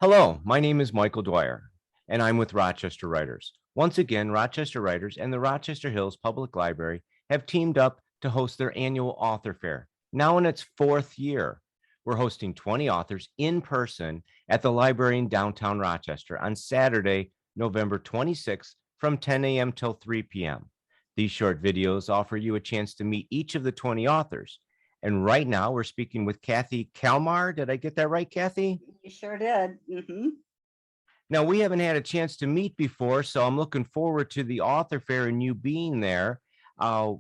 Hello, my name is Michael Dwyer, and I'm with Rochester Writers. Once again, Rochester Writers and the Rochester Hills Public Library have teamed up to host their annual author fair, now in its fourth year. We're hosting 20 authors in person at the library in downtown Rochester on Saturday, November 26th from 10 a.m. till 3 p.m. These short videos offer you a chance to meet each of the 20 authors. And right now, we're speaking with Kathy Kalmar. Did I get that right, Kathy? You sure did. Now, we haven't had a chance to meet before, so I'm looking forward to the author fair and you being there. Uh,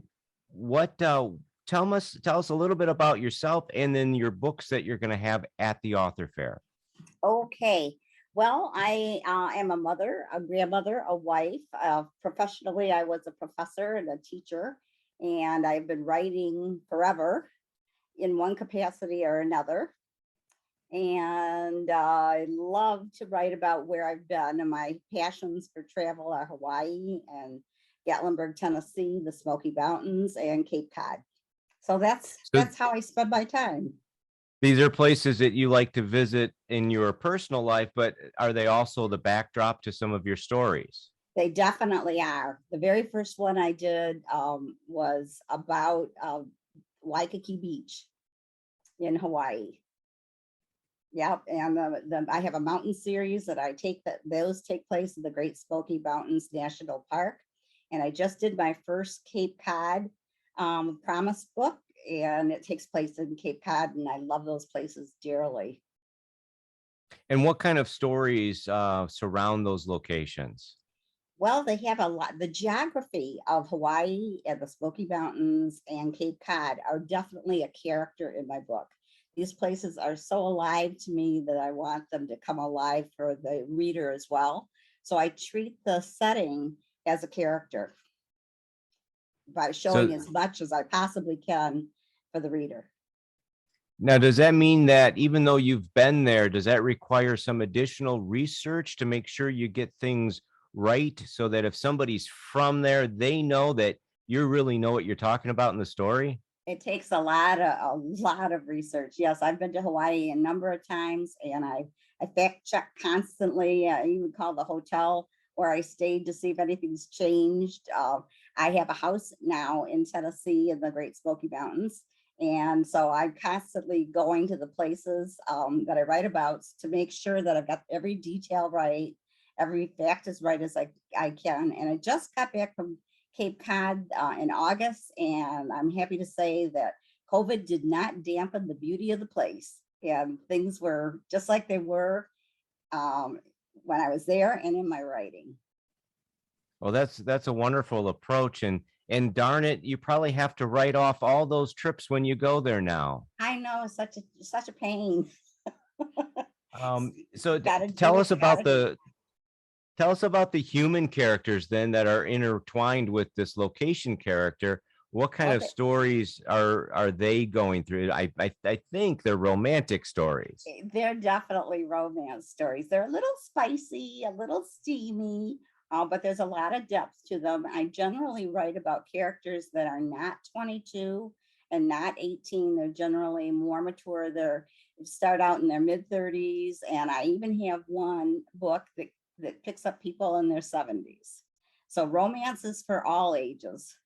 what tell us a little bit about yourself and then your books that you're going to have at the author fair. Okay. Well, I am a mother, a grandmother, a wife. Professionally, I was a professor and a teacher, and I've been writing forever in one capacity or another. And I love to write about where I've been, and my passions for travel are Hawaii and Gatlinburg, Tennessee, the Smoky Mountains, and Cape Cod. So So that's how I spend my time. these are places that you like to visit in your personal life, but are they also the backdrop to some of your stories? They definitely are. The very first one I did was about Waikiki Beach in Hawaii. Yep, and I have a mountain series that those take place in the Great Smoky Mountains National Park, and I just did my first Cape Cod promise book, and it takes place in Cape Cod, and I love those places dearly. And what kind of stories surround those locations? Well, they have a lot. The geography of Hawaii and the Smoky Mountains and Cape Cod are definitely a character in my book. These places are so alive to me that I want them to come alive for the reader as well. So I treat the setting as a character by So showing as much as I possibly can for the reader. now, does that mean that even though you've been there, does that require some additional research to make sure you get things right so that if somebody's from there, they know that you really know what you're talking about in the story? It takes a lot of research. Yes, I've been to Hawaii a number of times, and I fact check constantly. I even call the hotel where I stayed to see if anything's changed. I have a house now in Tennessee in the Great Smoky Mountains, and so I'm constantly going to the places that I write about to make sure that I've got every detail right, every fact as right as I can. And I just got back from Cape Cod in August, and I'm happy to say that COVID did not dampen the beauty of the place, and things were just like they were when I was there and in my writing. Well, that's a wonderful approach, and darn it, you probably have to write off all those trips when you go there now. I know, such a pain. So Got to do tell what us you got about to do. the human characters then that are intertwined with this location character. What kind of Okay, stories are they going through? I think they're romantic stories. they're definitely romance stories. They're a little spicy, a little steamy, but there's a lot of depth to them. I generally write about characters that are not 22 and not 18. They're generally more mature. They start out in their mid 30s, and I even have one book that picks up people in their 70s. So romance is for all ages.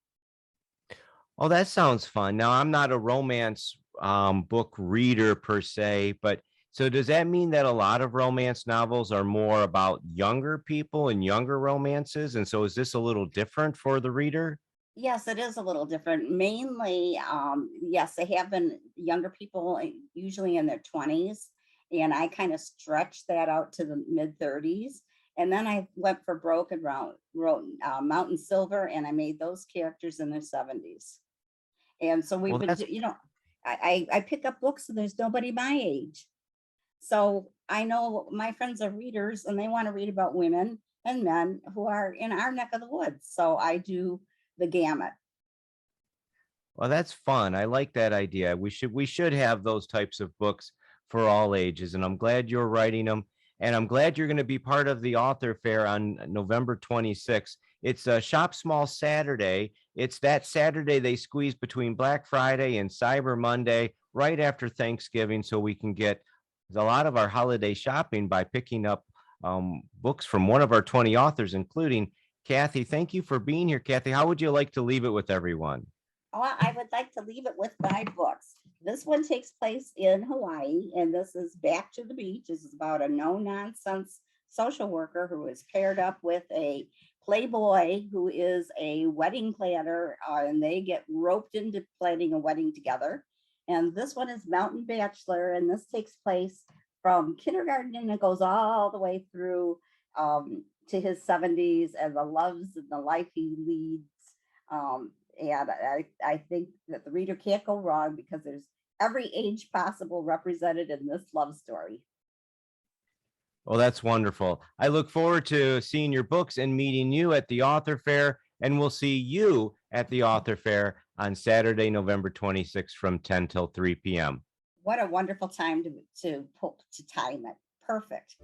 Oh, that sounds fun. Now, I'm not a romance book reader per se, but so does that mean that a lot of romance novels are more about younger people and younger romances? And so is this a little different for the reader? Yes, it is a little different. Mainly, yes, they have been younger people, usually in their 20s. And I kind of stretched that out to the mid 30s. And then I went for broke and wrote Mountain Silver, and I made those characters in their 70s. And so we've Well, been, that's I pick up books and there's nobody my age. So I know my friends are readers and they want to read about women and men who are in our neck of the woods. So I do the gamut. Well, that's fun. I like that idea. We should have those types of books for all ages, and I'm glad you're writing them. And I'm glad you're going to be part of the author fair on November 26th. It's a Shop Small Saturday. It's that Saturday they squeeze between Black Friday and Cyber Monday, right after Thanksgiving, so we can get a lot of our holiday shopping by picking up books from one of our 20 authors, including Kathy. Thank you for being here, Kathy. How would you like to leave it with everyone? Well, I would like to leave it with 5 books. This one takes place in Hawaii, and this is Back to the Beach. This is about a no-nonsense social worker who is paired up with a playboy who is a wedding planner, and they get roped into planning a wedding together. And this one is Mountain Bachelor, and this takes place from kindergarten, and it goes all the way through to his 70s, and the loves and the life he leads. And I think that the reader can't go wrong because there's every age possible represented in this love story. Well, that's wonderful. I look forward to seeing your books and meeting you at the author fair. And we'll see you at the author fair on Saturday, November 26th from 10 till 3 p.m. What a wonderful time to time it. Perfect.